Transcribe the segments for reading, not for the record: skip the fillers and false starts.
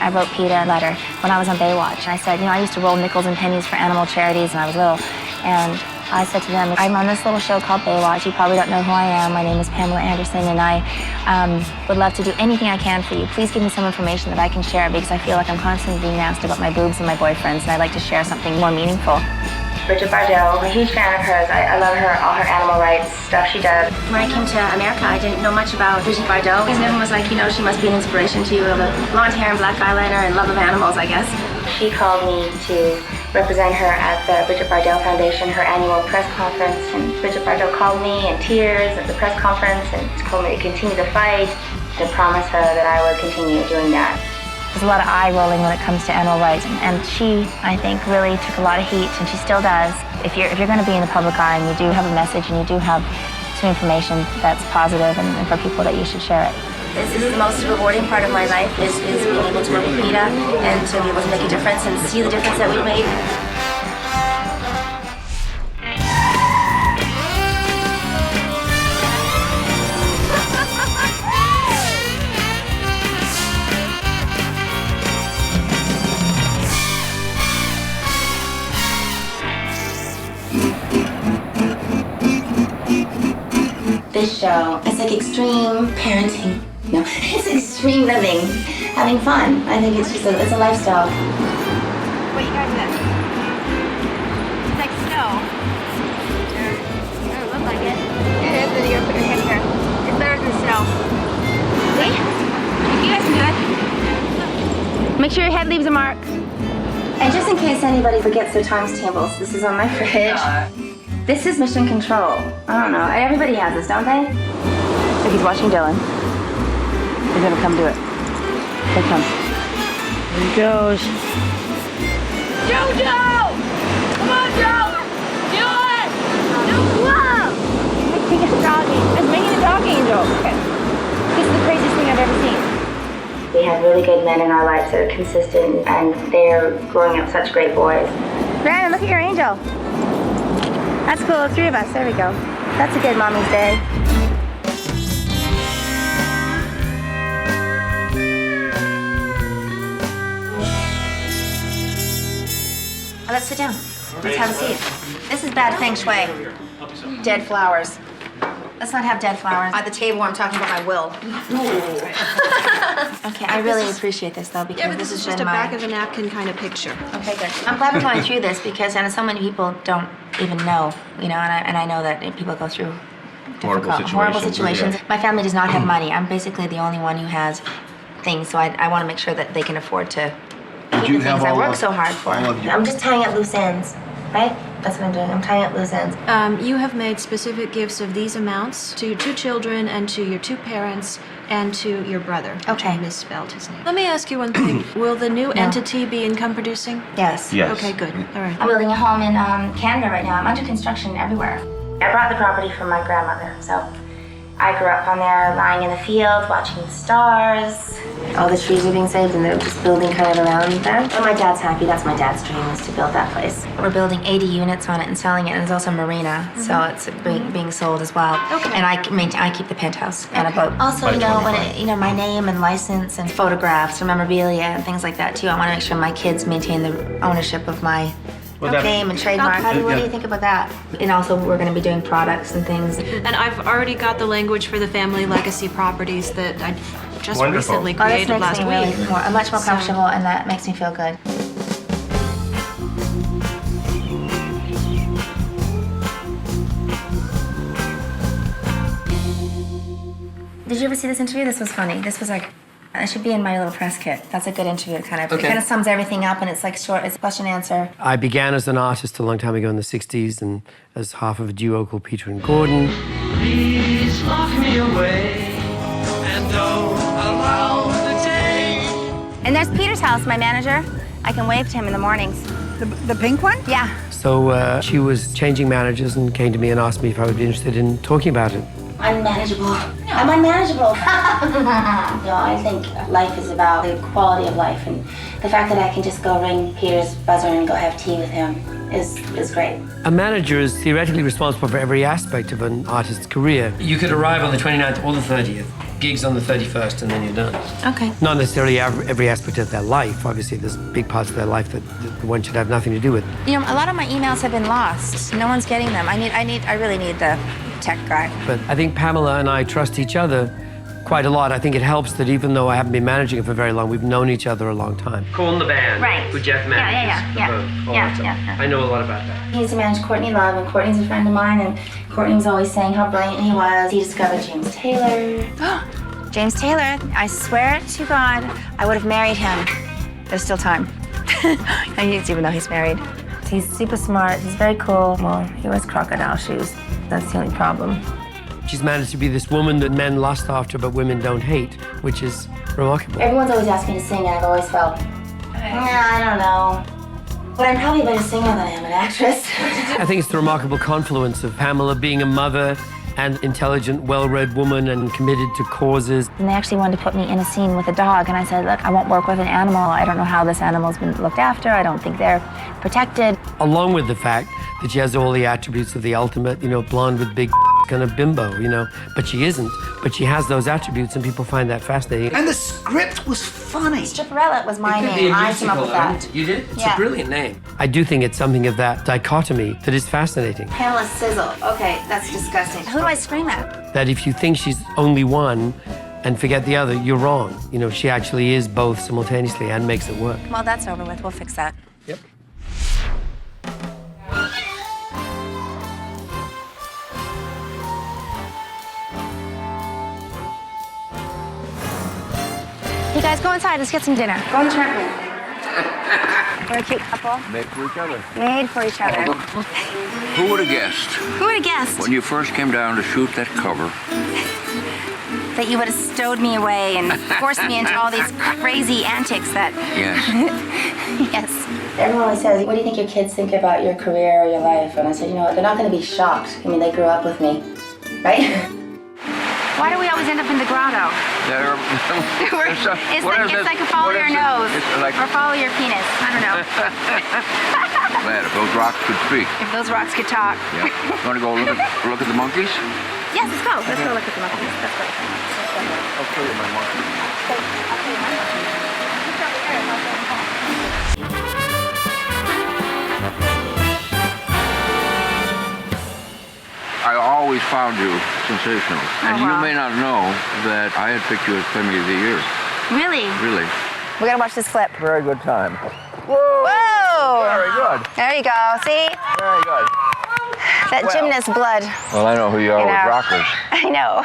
I wrote Peter a letter when I was on Baywatch. And I said, you know, I used to roll nickels and pennies for animal charities when I was little. And I said to them, I'm on this little show called Baywatch. You probably don't know who I am. My name is Pamela Anderson, and I would love to do anything I can for you. Please give me some information that I can share, because I feel like I'm constantly being asked about my boobs and my boyfriends, and I'd like to share something more meaningful. Bridget Bardot, I'm a huge fan of hers. I love her, all her animal rights stuff she does. When I came to America, I didn't know much about Bridget Bardot, because everyone was like, you know, she must be an inspiration to you, with blonde hair and black eyeliner and love of animals, I guess. She called me to represent her at the Bridget Bardot Foundation, her annual press conference, and Bridget Bardot called me in tears at the press conference and told me to continue to fight, to promise her that I would continue doing that. There's a lot of eye rolling when it comes to animal rights, and she, I think, really took a lot of heat, and she still does. If you're going to be in the public eye and you do have a message and you do have some information that's positive and for people, that you should share it. This is the most rewarding part of my life, is being able to work with PETA and to be able to make a difference and see the difference that we've made. This show, it's like extreme parenting. No, it's extreme living, having fun. I think it's just it's a lifestyle. What you guys doing? It's like snow. It doesn't look like it. It is, then you gotta put your head here. It's better than snow. See? You guys can do it. Make sure your head leaves a mark. And just in case anybody forgets their times tables, this is on my fridge. This is mission control. I don't know. Everybody has this, don't they? So he's watching Dylan. He's gonna come do it. Here he comes. Here he goes. Jojo! Come on, Joe! Do it! No, whoa! Making a dog angel. It's making a dog angel. Okay. This is the craziest thing I've ever seen. We have really good men in our lives that are consistent, and they're growing up such great boys. Brandon, look at your angel. That's cool, 3 of us, there we go. That's a good mommy's day. Let's sit down. Let's have a seat. This is bad feng shui. Dead flowers. Let's not have dead flowers at the table where I'm talking about my will. Okay, I really appreciate this though, because this is just a back of a napkin kind of picture. Okay, good. I'm glad we're going through this, because so many people don't even know, you know, and I know that people go through horrible situations. My family does not have money. I'm basically the only one who has things, so I want to make sure that they can afford to keep the things I work so hard for. I'm just tying up loose ends, right? That's what I'm doing. I'm tying up loose ends. You have made specific gifts of these amounts to 2 children and to your 2 parents and to your brother. Okay. I misspelled his name. Let me ask you one thing. Will the new entity be income producing? Yes. Yes. Okay, good. All right. I'm building a home in Canada right now. I'm under construction everywhere. I brought the property from my grandmother, so I grew up on there, lying in the field, watching the stars. All the trees are being saved, and they're just building kind of around them. And my dad's happy. That's my dad's dream, is to build that place. We're building 80 units on it and selling it, and there's also a marina, so it's being sold as well. Okay. And I keep the penthouse and a boat. Also, my name and license and photographs and memorabilia and things like that too. I want to make sure my kids maintain the ownership of my name and trademark. What do you think about that? And also, we're going to be doing products and things. And I've already got the language for the family legacy properties that I just recently created last week. I'm much more comfortable, and that makes me feel good. Did you ever see this interview? This was funny. This was like, it should be in my little press kit. That's a good interview. It kind of sums everything up, and it's like short. It's question answer. I began as an artist a long time ago in the 60s, and as half of a duo called Peter and Gordon. Please lock me away and don't allow the day. And there's Peter's house, my manager. I can wave to him in the mornings. The pink one? Yeah. So she was changing managers and came to me and asked me if I would be interested in talking about it. Unmanageable. I'm unmanageable. I think life is about the quality of life, and the fact that I can just go ring Peter's buzzer and go have tea with him is great. A manager is theoretically responsible for every aspect of an artist's career. You could arrive on the 29th or the 30th, gigs on the 31st, and then you're done. Okay. Not necessarily every aspect of their life. Obviously, there's big parts of their life that one should have nothing to do with. You know, a lot of my emails have been lost. No one's getting them. I really need the tech guy. But I think Pamela and I trust each other quite a lot. I think it helps that even though I haven't been managing it for very long, we've known each other a long time. Corn the band, Right. who Jeff manages. Yeah. I know a lot about that. He used to manage Courtney Love, and Courtney's a friend of mine, and Courtney was always saying how brilliant he was. He discovered James Taylor. James Taylor, I swear to God, I would have married him. There's still time. Even though he's married. He's super smart, he's very cool. Well, he wears crocodile shoes. That's the only problem. She's managed to be this woman that men lust after, but women don't hate, which is remarkable. Everyone's always asked me to sing, and I've always felt, I don't know. But I'm probably a better singer than I am an actress. I think it's the remarkable confluence of Pamela being a mother and intelligent, well-read woman and committed to causes. And they actually wanted to put me in a scene with a dog, and I said, look, I won't work with an animal. I don't know how this animal's been looked after. I don't think they're protected. Along with the fact that she has all the attributes of the ultimate, blonde with big kind of bimbo, but she isn't. But she has those attributes, and people find that fascinating. And the script was funny. Stripperella was my name. I came up with that. You did? It's Yeah. a brilliant name. I do think it's something of that dichotomy that is fascinating. Pamela Sizzle. Okay, that's disgusting. Who do I scream at? That if you think she's only one and forget the other, you're wrong. She actually is both simultaneously and makes it work. Well, that's over with. We'll fix that. Yep. You guys go inside. Let's get some dinner. Go on the trampoline. We're a cute couple. Made for each other. Made for each other. Who would have guessed? Who would have guessed When you first came down to shoot that cover, that you would have stowed me away and forced me into all these crazy antics that... yes. Yes. Everyone always says, what do you think your kids think about your career or your life? And I said, you know what, they're not going to be shocked. I mean, they grew up with me, right? Why do we always end up in the grotto? It's like a follow your nose or follow your penis. I don't know. Man, if those rocks could speak. If those rocks could talk. Yeah. You want to go look at the monkeys? Yes, let's go. Let's go look at the monkeys. Let's go. I'll show you my monkeys. I always found you sensational. And you may not know that I had picked you as Femmy of the Year. Really? Really. We gotta watch this clip. Very good time. Whoa! Very good. There you go. See? Very good. That gymnast blood. Well, I know who you are with rockers. I know.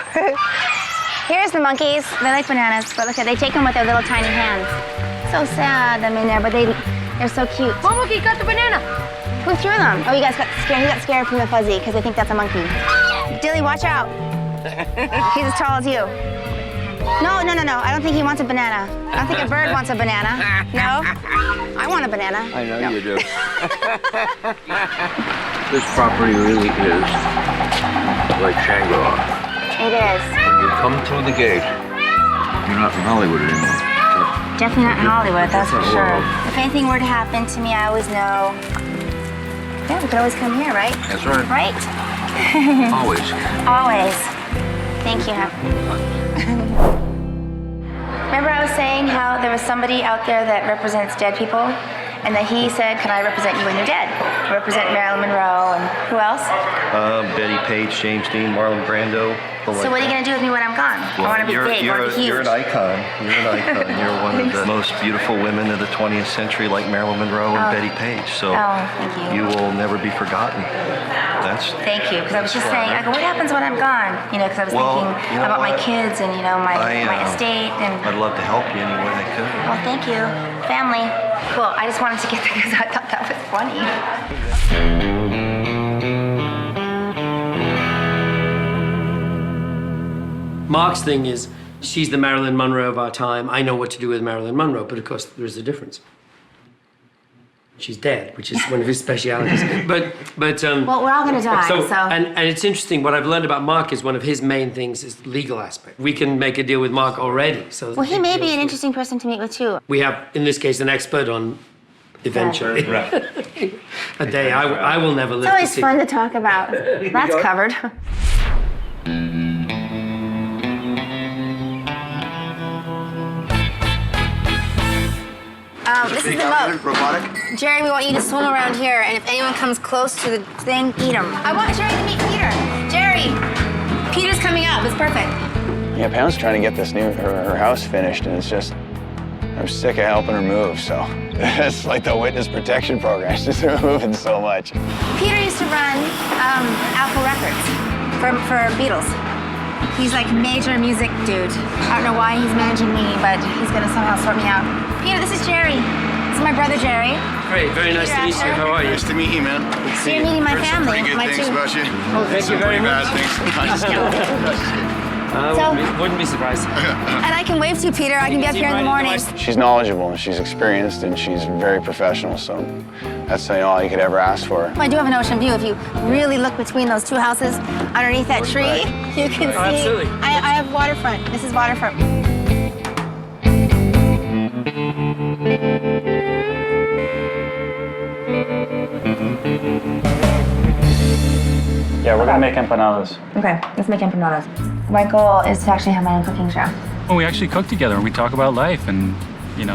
Here's the monkeys. They like bananas, but look at, they take them with their little tiny hands. So sad them in there, but they're so cute. One monkey got the banana. Who threw them? Oh, you guys got scared. He got scared from the fuzzy because they think that's a monkey. Dilly, watch out. He's as tall as you. No. I don't think he wants a banana. I don't think a bird wants a banana. No? I want a banana. I know you do. This property really is like Shangri-La. It is. When you come through the gate, you're not in Hollywood anymore. Definitely not in Hollywood, that's for sure. World. If anything were to happen to me, I always know. Yeah, we could always come here, right? That's right. Right? Always. Always. Thank you. Remember I was saying how there was somebody out there that represents dead people? And that he said, can I represent you when you're dead? Represent Marilyn Monroe and who else? Betty Page, James Dean, Marlon Brando. So what are you going to do with me when I'm gone? I want to be big, I want to be huge. You're an icon. You're an icon. You're one of the most beautiful women of the 20th century, like Marilyn Monroe and Betty Page. So thank you. You will never be forgotten. Thank you, because I was just saying, I go, what happens when I'm gone? Because I was thinking about my kids and my estate and. I'd love to help you any way I could. Well, thank you, family. Cool. I just wanted to get that because I thought that was funny. Mark's thing is, she's the Marilyn Monroe of our time. I know what to do with Marilyn Monroe, but of course there is a difference. She's dead, which is one of his specialities. But well, we're all gonna die. So. And it's interesting. What I've learned about Mark is one of his main things is the legal aspect. We can make a deal with Mark already. So. Well, he may be an interesting person to meet with too. We have, in this case, an expert on. Eventually, Right. A day I will never live. It's always fun to talk about. That's covered. is the boat. Robotic? Jerry, we want you to swim around here, and if anyone comes close to the thing, eat them. I want Jerry to meet Peter. Jerry! Peter's coming up. It's perfect. Yeah, Pam's trying to get this her house finished, and it's just, I'm sick of helping her move, so it's like the witness protection program. She's moving so much. Peter used to run Apple Records for Beatles. He's like major music dude. I don't know why he's managing me, but he's gonna somehow sort me out. Peter, this is Jerry. This is my brother Jerry. Great, very nice to meet you. How are you? Nice to meet you, man. So you're meeting my family. Pretty good my things two. about you. Oh, thank you very much. I'm just kidding. Wouldn't be surprised. And I can wave to you, Peter. I can be up here in the morning. She's knowledgeable, and she's experienced, and she's very professional, so that's all you could ever ask for. I do have an ocean view. If you really look between those two houses underneath that tree, you can see. Absolutely. I have waterfront. This is waterfront. Yeah, we're gonna make empanadas. Okay, let's make empanadas. My goal is to actually have my own cooking show. Well, we actually cook together and we talk about life, and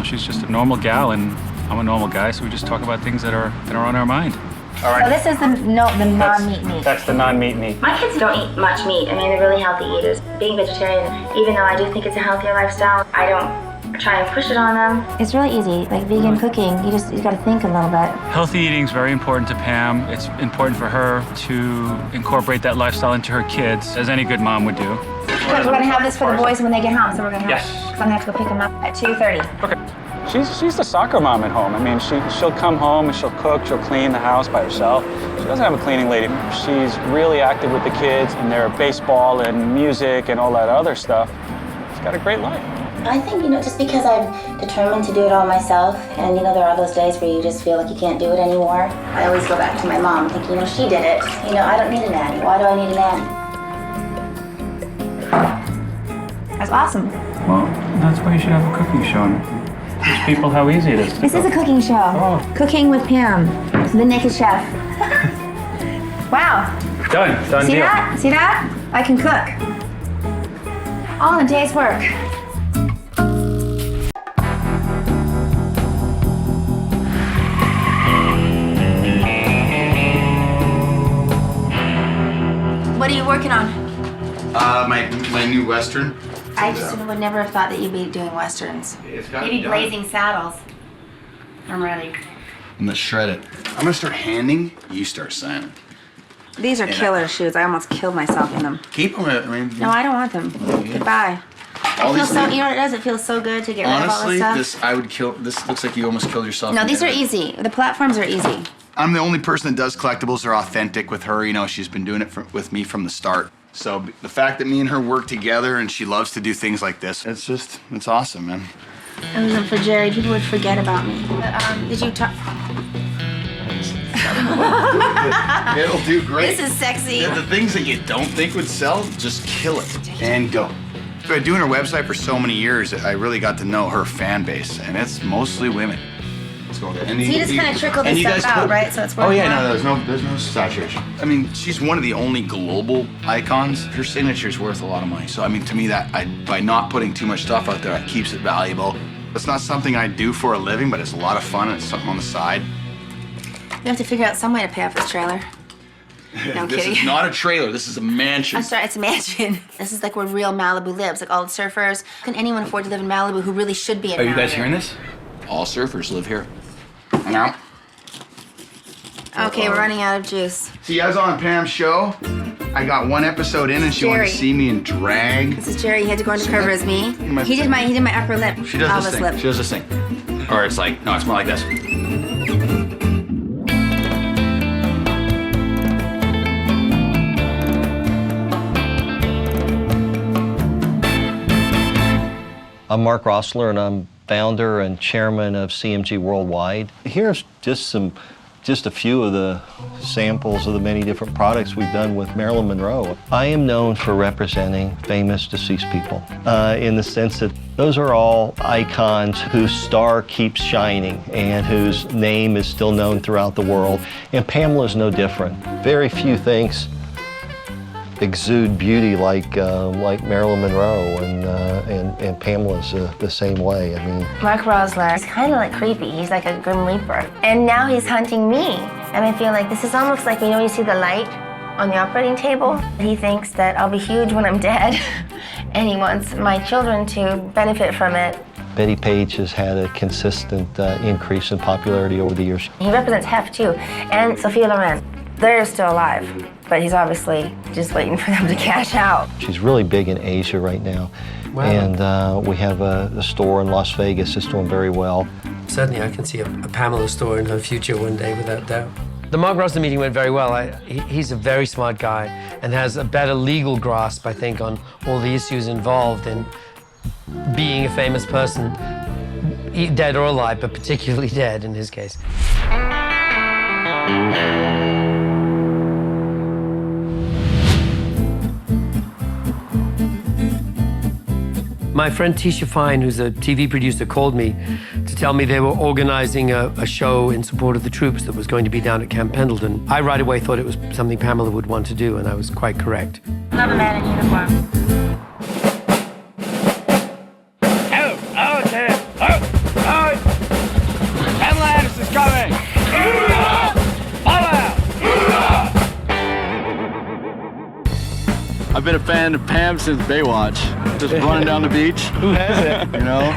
she's just a normal gal and I'm a normal guy, so we just talk about things that are on our mind. All right. So this is the non-meat meat. That's the non-meat meat. My kids don't eat much meat. I mean, they're really healthy eaters. Being vegetarian, even though I do think it's a healthier lifestyle, I don't try and push it on them. It's really easy. Like vegan cooking, you got to think a little bit. Healthy eating is very important to Pam. It's important for her to incorporate that lifestyle into her kids, as any good mom would do. We're going to have this for the boys when they get home, so we're going to have it. I'm going to have to go pick them up at 2:30. Okay. She's the soccer mom at home. I mean, she'll come home and she'll cook, she'll clean the house by herself. She doesn't have a cleaning lady. She's really active with the kids and their baseball and music and all that other stuff. She's got a great life. I think, just because I'm determined to do it all myself, and, there are those days where you just feel like you can't do it anymore, I always go back to my mom and think, she did it. I don't need a nanny. Why do I need a nanny? That's awesome. Well, that's why you should have a cooking show and teach people how easy it is. This is a cooking show. Oh. Cooking with Pam, the naked chef. Wow. Done See deal. that? See that? I can cook. All in a day's work. What are you working on? My new Western. I just would never have thought that you'd be doing Westerns. Maybe Blazing Saddles. I'm ready. I'm gonna shred it. I'm gonna start handing, you start signing. These are killer shoes. I almost killed myself in them. Keep them, No, I don't want them. Goodbye. All It feels these so, things- what it does? It feels so good to get rid of all Honestly, this stuff. I would kill, this looks like you almost killed yourself. No, in these are there. easy. The platforms are easy. I'm the only person that does collectibles. They're authentic with her. She's been doing it with me from the start. So the fact that me and her work together and she loves to do things like this, it's awesome, man. If it wasn't for Jerry, people would forget about me. But, did you talk? It'll do great. This is sexy. The things that you don't think would sell, just kill it and go. By doing her website for so many years, I really got to know her fan base, and it's mostly women. Let's go there. So you just kind of trickle this stuff out, right? So it's Oh yeah, worthwhile. no, there's no saturation. I mean, she's one of the only global icons. Her signature's worth a lot of money. So I mean, to me, by not putting too much stuff out there, it keeps it valuable. It's not something I do for a living, but it's a lot of fun and it's something on the side. We have to figure out some way to pay off this trailer. No, I'm This kidding. is not a trailer. This is a mansion. I'm sorry, it's a mansion. This is like where real Malibu lives, like all the surfers. Can anyone afford to live in Malibu who really should be in Malibu? Are you guys hearing this? All surfers live here. Now. Okay, we're running out of juice. See, I was on Pam's show. I got one episode in and she wanted to Jerry. see me in drag. This is Jerry. He had to go undercover as me. He did my upper lip. She does Elvis this thing. lip. She does this thing. Or it's like, no, it's more like this. I'm Mark Rosler, and I'm founder and chairman of CMG Worldwide. Here's just a few of the samples of the many different products we've done with Marilyn Monroe. I am known for representing famous deceased people in the sense that those are all icons whose star keeps shining and whose name is still known throughout the world. And Pamela's no different. Very few things exude beauty like Marilyn Monroe, and Pamela's the same way. I mean, Mark Rosler is kind of like creepy. He's like a grim reaper. And now he's hunting me. And I feel like this is almost like, you know, you see the light on the operating table. He thinks that I'll be huge when I'm dead. And he wants my children to benefit from it. Betty Page has had a consistent increase in popularity over the years. He represents Hef, too, and Sophia Loren. They're still alive, but he's obviously just waiting for them to cash out. She's really big in Asia right now. Wow. And we have a store in Las Vegas that's doing very well. Certainly, I can see a Pamela store in her future one day, without doubt. The Mark Rosler meeting went very well. He's a very smart guy and has a better legal grasp, I think, on all the issues involved in being a famous person, dead or alive, but particularly dead in his case. My friend Tisha Fine, who's a TV producer, called me to tell me they were organizing a show in support of the troops that was going to be down at Camp Pendleton. I right away thought it was something Pamela would want to do, and I was quite correct. Love a man in uniform. Pamela Anderson's coming! I've been a fan of Pam since Baywatch. Just running down the beach. Who hasn't? You know?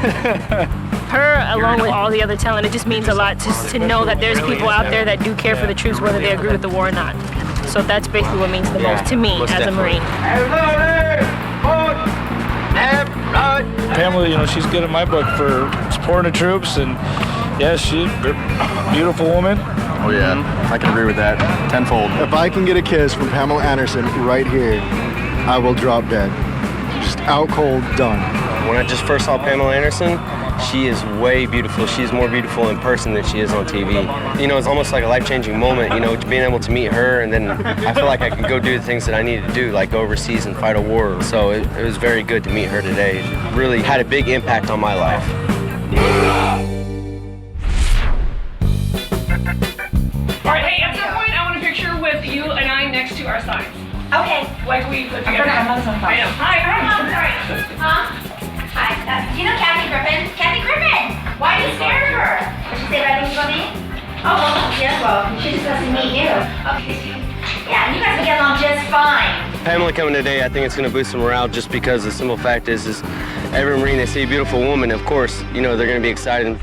Her, along with all the other talent, it just means a lot just to know that there's people out there that do care for the troops, whether they agree with the war or not. So that's basically what means the most to me as a Marine. Pamela, you know, she's good in my book for supporting the troops, and yeah, she's a beautiful woman. Oh yeah, I can agree with that tenfold. If I can get a kiss from Pamela Anderson right here, I will drop dead. Just out cold, done. When I just first saw Pamela Anderson, she is way beautiful. She's more beautiful in person than she is on TV. You know, it's almost like a life-changing moment, you know, being able to meet her, and then I feel like I can go do the things that I need to do, like go overseas and fight a war. So it was very good to meet her today. It really had a big impact on my life. All right, hey, at some point, I want a picture with you and I next to our signs. Okay. Like we put together. I forgot my mother's on fire. I know. Hi, I'm sorry. Huh? Hi. Do you know Kathy Griffin? Kathy Griffin! Why are you scared of her? Did she say bad things about me? Oh, well, yeah, well, she just doesn't meet you. Okay. Yeah, you guys will get along just fine. Pamela coming today, I think it's going to boost some morale just because the simple fact is every Marine, they see a beautiful woman, of course, you know, they're going to be excited.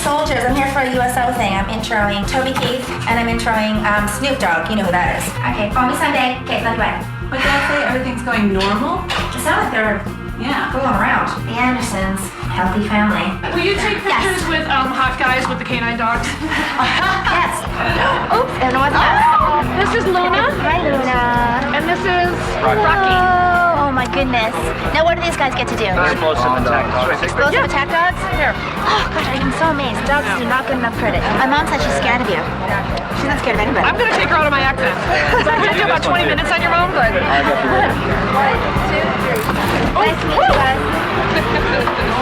Soldiers. I'm here for a USO thing. I'm introing Toby Keith and I'm introing Snoop Dogg. You know who that is. Okay, call me Sunday. Okay, love you, bye. But did I say everything's going normal? It sounds like they're fooling around. The Andersons, healthy family. Will you take pictures with hot guys with the canine dogs? Yes. Oops, I don't know what's that. This is Luna. Hi, Luna. And this is Rocky. Oh my goodness. Now what do these guys get to do? Explosive attack dogs. Explosive attack dogs? Here. Oh gosh, I'm so amazed. Dogs do not get enough credit. My mom said she's scared of you. She's not scared of anybody. I'm gonna take her out of my accent. So I took you about 20 minutes on your own, but... 1, 2, 3. Nice to meet you guys.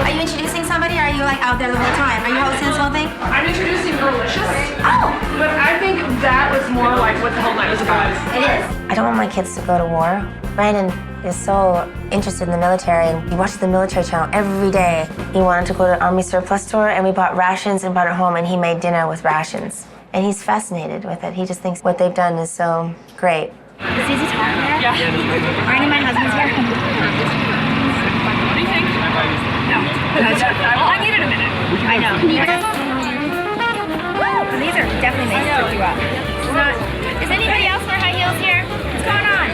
Are you introducing somebody or are you like out there the whole time? Are you hosting this whole thing? I'm introducing Delicious. Oh! But I think that was more like what the whole night was about. It is. I don't want my kids to go to war. Brandon is so interested in the military and he watches the military channel every day. He wanted to go to Army surplus store and we bought rations and brought it home and he made dinner with rations. And he's fascinated with it. He just thinks what they've done is so great. Is Susie talking here? Yeah. Are any of my husbands here? What do you think? No. Well, I needed a minute. I know. These are definitely made to you up. Does anybody else wear high heels here? What's going on?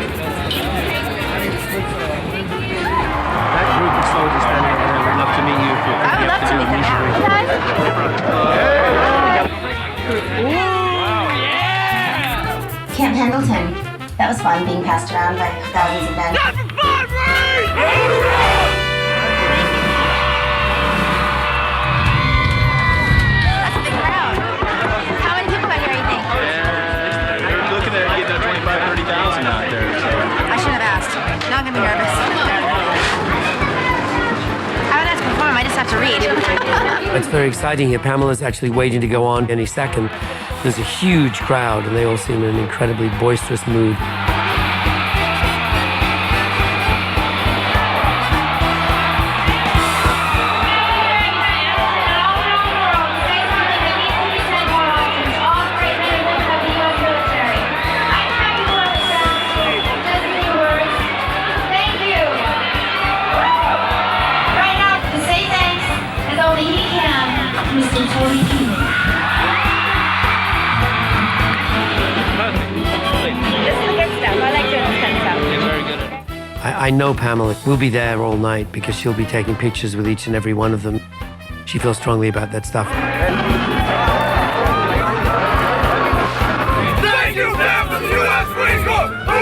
That group of soldiers standing over there would love to meet you if you're I would love to meet them now. Camp Pendleton. That was fun being passed around by thousands of men. That's fun, right? That's a big crowd. How many people are here, you think? They're looking at getting that 25,000, 30,000 out there. So. I should have asked. Now I'm gonna be nervous. I don't have to perform, I just have to read. It's very exciting here. Pamela's actually waiting to go on any second. There's a huge crowd, and they all seem in an incredibly boisterous mood. Mr. Toby Keith. This is the good stuff. I like doing this kind of stuff. I know Pamela will be there all night because she'll be taking pictures with each and every one of them. She feels strongly about that stuff. Thank you, fam, for the U.S. Marine Corps!